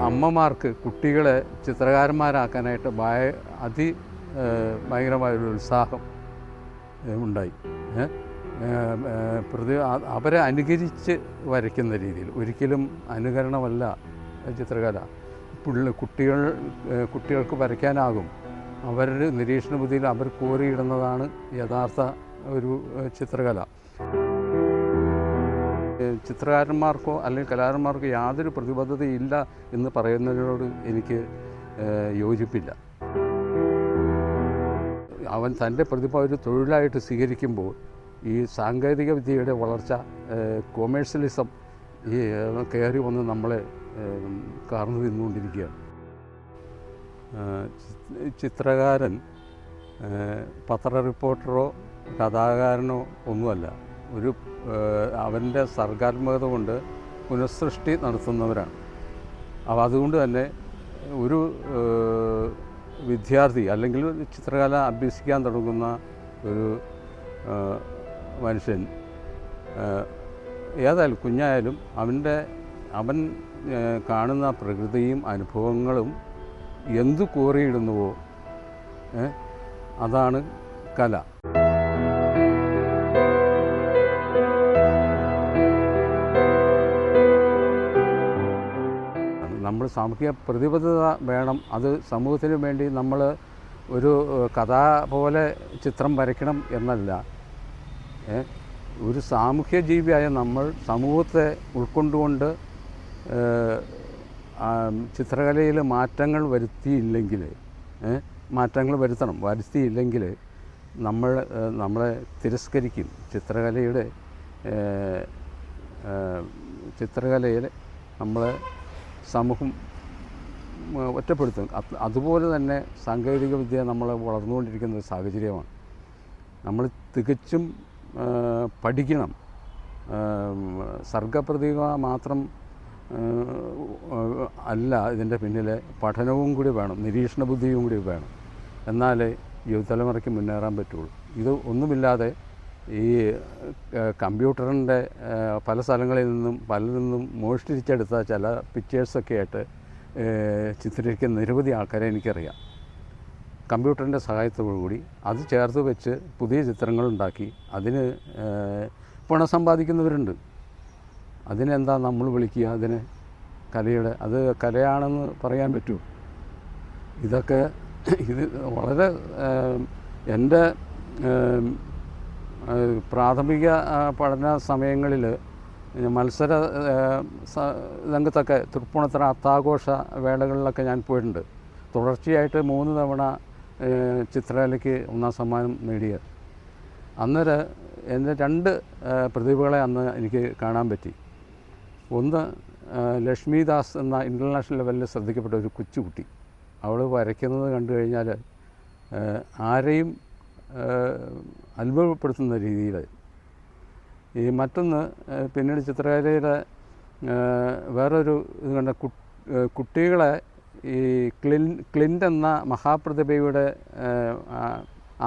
അമ്മമാർക്ക് കുട്ടികളെ ചിത്രകാരന്മാരാക്കാനായിട്ട് ഭയങ്കരമായൊരു ഉത്സാഹം ഉണ്ടായി. അവരെ അനുകരിച്ച് വരയ്ക്കുന്ന രീതിയിൽ, ഒരിക്കലും അനുകരണമല്ല ചിത്രകല. കുട്ടികൾക്ക് വരയ്ക്കാനാകും. അവരുടെ നിരീക്ഷണ ബുദ്ധിയിൽ അവർ കോറിയിടുന്നതാണ് യഥാർത്ഥ ഒരു ചിത്രകല. ചിത്രകാരന്മാർക്കോ അല്ലെങ്കിൽ കലാകാരന്മാർക്കോ യാതൊരു പ്രതിബദ്ധതയില്ല എന്ന് പറയുന്നതിനോട് എനിക്ക് യോജിപ്പില്ല. അവൻ തൻ്റെ പ്രതിഭ ഒരു തൊഴിലായിട്ട് സ്വീകരിക്കുമ്പോൾ ഈ സാങ്കേതിക വിദ്യയുടെ വളർച്ച, കൊമേഴ്ഷ്യലിസം കയറി വന്ന് നമ്മളെ കാർന്നു തിന്നുകൊണ്ടിരിക്കുകയാണ്. ചിത്രകാരൻ പത്ര റിപ്പോർട്ടറോ കഥാകാരനോ ഒന്നുമല്ല. അവൻ്റെ സർഗാത്മകത കൊണ്ട് പുനഃസൃഷ്ടി നടത്തുന്നവരാണ്. അപ്പോൾ അതുകൊണ്ട് തന്നെ ഒരു വിദ്യാർത്ഥി അല്ലെങ്കിൽ ചിത്രകല അഭ്യസിക്കാൻ തുടങ്ങുന്ന ഒരു മനുഷ്യൻ ഏതായാലും കുഞ്ഞായാലും അവൻ കാണുന്ന പ്രകൃതിയും അനുഭവങ്ങളും എന്തു കോറിയിടുന്നുവോ അതാണ് കല. നമ്മൾ സാമൂഹിക പ്രതിബദ്ധത വേണം. അത് സമൂഹത്തിന് വേണ്ടി നമ്മൾ ഒരു കഥ പോലെ ചിത്രം വരയ്ക്കണം എന്നല്ല. ഒരു സാമൂഹ്യ ജീവിയായ നമ്മൾ സമൂഹത്തെ ഉൾക്കൊണ്ടുകൊണ്ട് ചിത്രകലയിൽ മാറ്റങ്ങൾ വരുത്തിയില്ലെങ്കിൽ നമ്മളെ തിരസ്കരിക്കും. ചിത്രകലയിൽ നമ്മളെ സമൂഹം ഒറ്റപ്പെടുത്തും. അതുപോലെ തന്നെ സാങ്കേതിക വിദ്യ നമ്മൾ വളർന്നുകൊണ്ടിരിക്കുന്ന ഒരു സാഹചര്യമാണ്. നമ്മൾ തികച്ചും പഠിക്കണം. സർഗപ്രതിഭ മാത്രം അല്ല ഇതിൻ്റെ പിന്നിലെ, പഠനവും കൂടി വേണം, നിരീക്ഷണ ബുദ്ധിയും കൂടി വേണം. എന്നാലേ യുവതലമുറയ്ക്ക് മുന്നേറാൻ പറ്റുള്ളൂ. ഇത് ഒന്നുമില്ലാതെ ഈ കമ്പ്യൂട്ടറിൻ്റെ പല സ്ഥലങ്ങളിൽ നിന്നും പലരിൽ മോഷ്ടിച്ചെടുത്ത ചില പിക്ചേഴ്സൊക്കെ ആയിട്ട് ചിത്രീകരിക്കുന്ന നിരവധി ആൾക്കാരെ എനിക്കറിയാം. കമ്പ്യൂട്ടറിൻ്റെ സഹായത്തോടുകൂടി അത് ചേർത്ത് വെച്ച് പുതിയ ചിത്രങ്ങളുണ്ടാക്കി അതിന് പണം സമ്പാദിക്കുന്നവരുണ്ട്. അതിനെന്താ നമ്മൾ വിളിക്കുക? അതിന് അത് കലയാണെന്ന് പറയാൻ പറ്റുമോ? ഇത് വളരെ എൻ്റെ പ്രാഥമിക പഠന സമയങ്ങളിൽ മത്സര രംഗത്തൊക്കെ തൃപ്പൂണിത്തറ അത്താഘോഷ വേളകളിലൊക്കെ ഞാൻ പോയിട്ടുണ്ട്. തുടർച്ചയായിട്ട് 3 തവണ ചിത്രകലയ്ക്ക് 1ാം സമ്മാനം നേടിയ അന്നേരം എൻ്റെ 2 പ്രതിഭകളെ അന്ന് എനിക്ക് കാണാൻ പറ്റി. ഒന്ന് ലക്ഷ്മി ദാസ് എന്ന ഇൻ്റർനാഷണൽ ലെവലിൽ ശ്രദ്ധിക്കപ്പെട്ട ഒരു കൊച്ചുകുട്ടി. അവൾ വരയ്ക്കുന്നത് കണ്ടു കഴിഞ്ഞാൽ ആരെയും അത്ഭുതപ്പെടുത്തുന്ന രീതിയിൽ. മറ്റൊന്ന് പിന്നീട് ചിത്രകലയുടെ വേറൊരു ഇത് കണ്ട കുട്ടികളെ ഈ ക്ലിൻ്റ് എന്ന മഹാപ്രതിഭയുടെ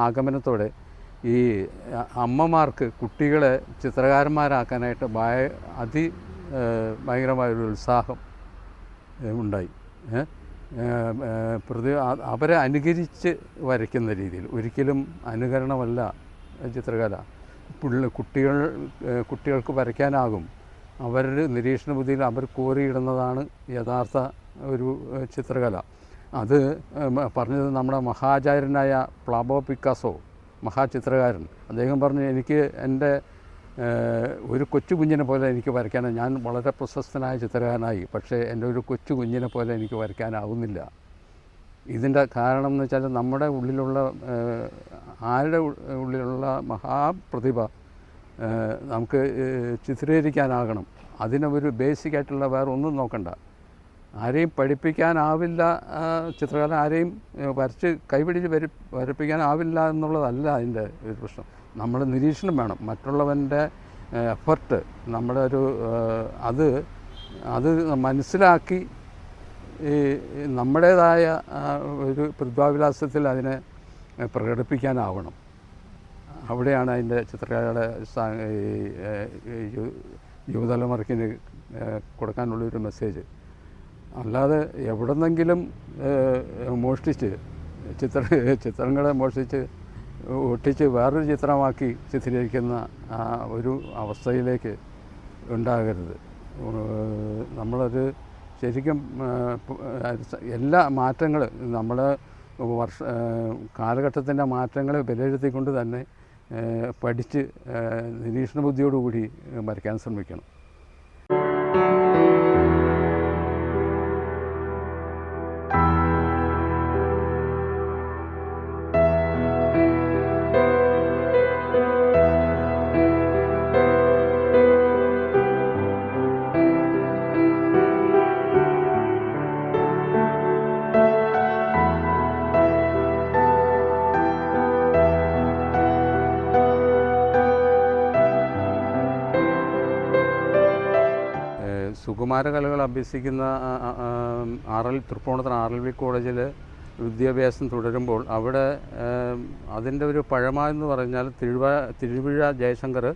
ആഗമനത്തോടെ ഈ അമ്മമാർക്ക് കുട്ടികളെ ചിത്രകാരന്മാരാക്കാനായിട്ട് ഭയങ്കരമായൊരു ഉത്സാഹം ഉണ്ടായി. അവരെ അനുകരിച്ച് വരയ്ക്കുന്ന രീതിയിൽ, ഒരിക്കലും അനുകരണമല്ല ചിത്രകല. കുട്ടികൾക്ക് വരയ്ക്കാനാകും. അവരുടെ നിരീക്ഷണ ബുദ്ധിയിൽ അവർ കോറിയിടുന്നതാണ് യഥാർത്ഥ ഒരു ചിത്രകല. അത് പറഞ്ഞത് നമ്മുടെ മഹാചാര്യനായ പാബ്ലോ പിക്കാസോ, മഹാചിത്രകാരൻ. അദ്ദേഹം പറഞ്ഞു, എനിക്ക് എൻ്റെ ഒരു കൊച്ചു കുഞ്ഞിനെ പോലെ എനിക്ക് വരയ്ക്കാനാണ്. ഞാൻ വളരെ പ്രശസ്തനായ ചിത്രകാരനായി, പക്ഷേ എൻ്റെ ഒരു കൊച്ചു കുഞ്ഞിനെ പോലെ എനിക്ക് വരയ്ക്കാനാവുന്നില്ല. ഇതിൻ്റെ കാരണം എന്ന് വെച്ചാൽ നമ്മുടെ ഉള്ളിലുള്ള ആരുടെ ഉള്ളിലുള്ള മഹാപ്രതിഭ നമുക്ക് ചിത്രീകരിക്കാനാകണം. അതിനൊരു ബേസിക്കായിട്ടുള്ള വേറെ ഒന്നും നോക്കണ്ട. ആരെയും പഠിപ്പിക്കാനാവില്ല, ചിത്രകല ആരെയും വരച്ച് കൈപിടിച്ച് വരപ്പിക്കാനാവില്ല എന്നുള്ളതല്ല അതിൻ്റെ ഒരു പ്രശ്നം. നമ്മൾ നിരീക്ഷണം വേണം. മറ്റുള്ളവൻ്റെ എഫർട്ട് നമ്മുടെ അത് മനസ്സിലാക്കി നമ്മുടേതായ ഒരു പ്രതിഭാവിലാസത്തിൽ അതിനെ പ്രകടിപ്പിക്കാനാവണം. അവിടെയാണ് അതിൻ്റെ ചിത്രകലയുടെ യുവതലമുറയ്ക്ക് കൊടുക്കാനുള്ളൊരു മെസ്സേജ്. അല്ലാതെ എവിടെന്നെങ്കിലും മോഷ്ടിച്ച് ചിത്രങ്ങളെ മോഷ്ടിച്ച് ഒട്ടിച്ച് വേറൊരു ചിത്രമാക്കി ചിത്രീകരിക്കുന്ന ഒരു അവസ്ഥയിലേക്ക് ഉണ്ടാകരുത്. നമ്മളൊരു ശരിക്കും എല്ലാ മാറ്റങ്ങൾ നമ്മൾ കാലഘട്ടത്തിൻ്റെ മാറ്റങ്ങളെ വിലയിരുത്തിക്കൊണ്ട് തന്നെ പഠിച്ച് നിരീക്ഷണ ബുദ്ധിയോടുകൂടി വരയ്ക്കാൻ ശ്രമിക്കണം. സുകുമാരകലകൾ അഭ്യസിക്കുന്ന തൃപ്പൂണിത്തുറ RLV കോളേജിൽ വിദ്യാഭ്യാസം തുടരുമ്പോൾ അവിടെ അതിൻ്റെ ഒരു പഴമ എന്ന് പറഞ്ഞാൽ തിരുവിഴ ജയശങ്കർ,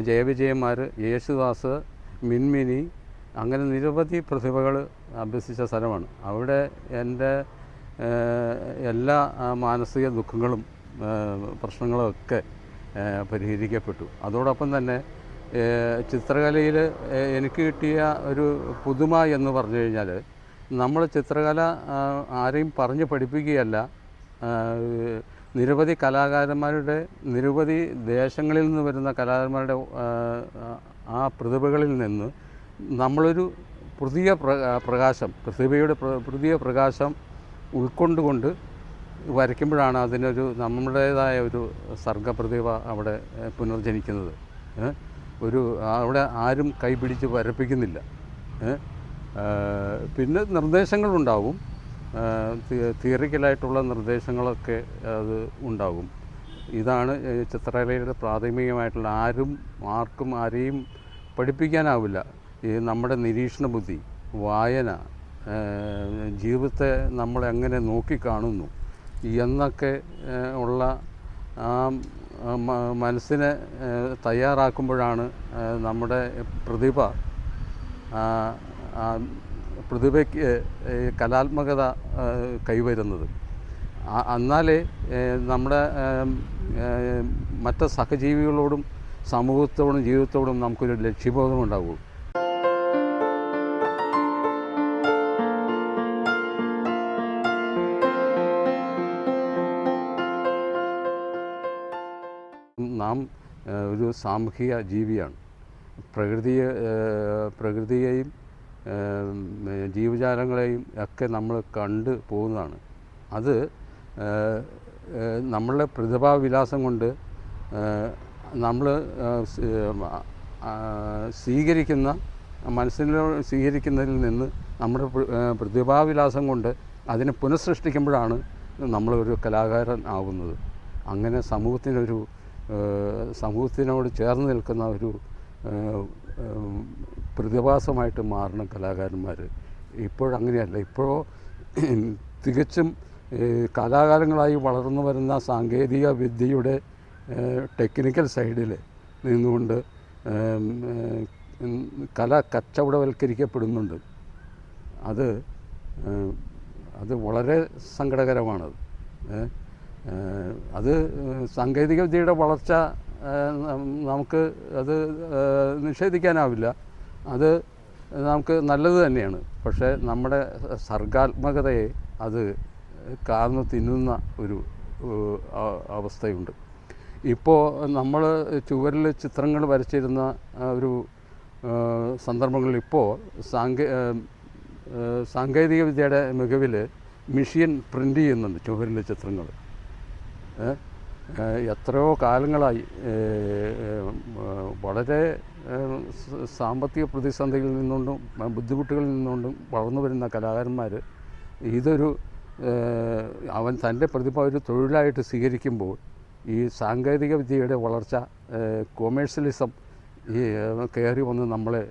ജയവിജയന്മാർ, യേശുദാസ്, മിൻമിനി, അങ്ങനെ നിരവധി പ്രതിഭകൾ അഭ്യസിച്ച സ്ഥലമാണ്. അവിടെ എൻ്റെ എല്ലാ മാനസിക ദുഃഖങ്ങളും പ്രശ്നങ്ങളും ഒക്കെ പരിഹരിക്കപ്പെട്ടു. അതോടൊപ്പം തന്നെ ചിത്രകലയിൽ എനിക്ക് കിട്ടിയ ഒരു പുതുമ എന്ന് പറഞ്ഞു കഴിഞ്ഞാൽ, നമ്മൾ ചിത്രകല ആരെയും പറഞ്ഞ് പഠിപ്പിക്കുകയല്ല, നിരവധി കലാകാരന്മാരുടെ നിരവധി ദേശങ്ങളിൽ നിന്ന് വരുന്ന കലാകാരന്മാരുടെ ആ പ്രതിഭകളിൽ നിന്ന് നമ്മളൊരു പുതിയ പ്രതിഭയുടെ പുതിയ പ്രകാശം ഉൾക്കൊണ്ടുകൊണ്ട് വരയ്ക്കുമ്പോഴാണ് അതിനൊരു നമ്മുടേതായ ഒരു സർഗപ്രതിഭ അവിടെ പുനർജനിക്കുന്നത്. അവിടെ ആരും കൈപിടിച്ച് വരപ്പിക്കുന്നില്ല. പിന്നെ നിർദ്ദേശങ്ങളുണ്ടാവും, തിയറിക്കലായിട്ടുള്ള നിർദ്ദേശങ്ങളൊക്കെ അത് ഉണ്ടാകും. ഇതാണ് ചിത്രകലയുടെ പ്രാഥമികമായിട്ടുള്ള, ആരെയും പഠിപ്പിക്കാനാവില്ല. ഈ നമ്മുടെ നിരീക്ഷണ ബുദ്ധി, വായന, ജീവിതത്തെ നമ്മളെങ്ങനെ നോക്കിക്കാണുന്നു എന്നൊക്കെ ഉള്ള മനസ്സിനെ തയ്യാറാക്കുമ്പോഴാണ് നമ്മുടെ പ്രതിഭയ്ക്ക് കലാത്മകത കൈവരുന്നത്. എന്നാലേ നമ്മുടെ മറ്റ് സഹജീവികളോടും സമൂഹത്തോടും ജീവിതത്തോടും നമുക്കൊരു ലക്ഷ്യബോധം ഉണ്ടാവുള്ളൂ. നാം ഒരു സാമൂഹിക ജീവിയാണ്. പ്രകൃതിയെയും ജീവജാലങ്ങളെയും ഒക്കെ നമ്മൾ കണ്ടു പോകുന്നതാണ്. അത് നമ്മളുടെ പ്രതിഭാവിലാസം കൊണ്ട് നമ്മൾ സ്വീകരിക്കുന്നതിൽ നിന്ന് നമ്മുടെ പ്രതിഭാവിലാസം കൊണ്ട് അതിനെ പുനഃസൃഷ്ടിക്കുമ്പോഴാണ് നമ്മളൊരു കലാകാരൻ ആകുന്നത്. അങ്ങനെ സമൂഹത്തിനോട് ചേർന്ന് നിൽക്കുന്ന ഒരു പ്രതിഭാസമായിട്ട് മാറണം കലാകാരന്മാർ. ഇപ്പോഴങ്ങനെയല്ല. ഇപ്പോഴോ തികച്ചും കലാകാലങ്ങളായി വളർന്നു വരുന്ന സാങ്കേതിക വിദ്യയുടെ ടെക്നിക്കൽ സൈഡിൽ നിന്നുകൊണ്ട് കല കച്ചവടവൽക്കരിക്കപ്പെടുന്നുണ്ട്. അത് വളരെ സങ്കടകരമാണത്. അത് സാങ്കേതികവിദ്യയുടെ വളർച്ച നമുക്ക് അത് നിഷേധിക്കാനാവില്ല. അത് നമുക്ക് നല്ലത് തന്നെയാണ്. പക്ഷേ നമ്മുടെ സർഗാത്മകതയെ അത് കാർന്നു തിന്നുന്ന ഒരു അവസ്ഥയുണ്ട്. ഇപ്പോൾ നമ്മൾ ചുവരിൽ ചിത്രങ്ങൾ വരച്ചിരുന്ന ഒരു സന്ദർഭങ്ങളിൽ ഇപ്പോൾ സാങ്കേതികവിദ്യയുടെ മികവിൽ മെഷീൻ പ്രിൻ്റ് ചെയ്യുന്നുണ്ട് ചുവരിലെ ചിത്രങ്ങൾ. എത്രയോ കാലങ്ങളായി വളരെ സാമ്പത്തിക പ്രതിസന്ധിയിൽ നിന്നുകൊണ്ടും ബുദ്ധിമുട്ടുകളിൽ നിന്നുകൊണ്ടും വളർന്നു വരുന്ന കലാകാരന്മാർ അവൻ തൻ്റെ പ്രതിഭ ഒരു തൊഴിലായിട്ട് സ്വീകരിക്കുമ്പോൾ ഈ സാങ്കേതിക വിദ്യയുടെ വളർച്ച, കൊമേഴ്സ്യലിസം കയറി വന്ന് നമ്മളെ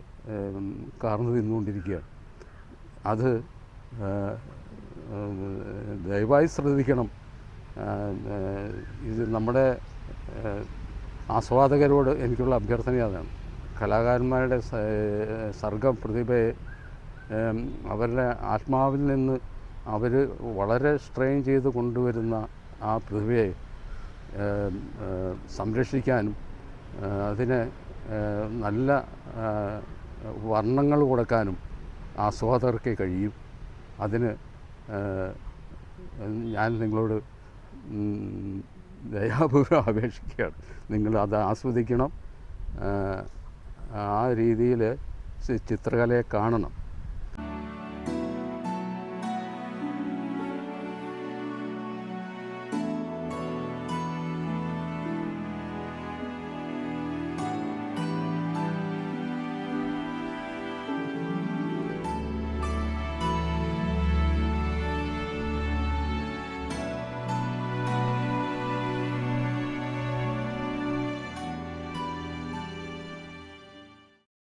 കാർന്നു തിന്നുകൊണ്ടിരിക്കുകയാണ്. അത് ദയവായി ശ്രദ്ധിക്കണം. ഇത് നമ്മുടെ ആസ്വാദകരോട് എനിക്കുള്ള അഭ്യർത്ഥന അതാണ്. കലാകാരന്മാരുടെ സർഗ പ്രതിഭയെ അവരുടെ ആത്മാവിൽ നിന്ന് അവർ വളരെ സ്ട്രെയിൻ ചെയ്ത് കൊണ്ടുവരുന്ന ആ പ്രതിഭയെ സംരക്ഷിക്കാനും അതിന് നല്ല വർണ്ണങ്ങൾ കൊടുക്കാനും ആസ്വാദകർക്ക് കഴിയും. അതിന് ഞാൻ നിങ്ങളോട് ദയാപൂർവ്വം അപേക്ഷിക്കുകയാണ്. നിങ്ങളത് ആസ്വദിക്കണം, ആ രീതിയിൽ ചിത്രകലയെ കാണണം.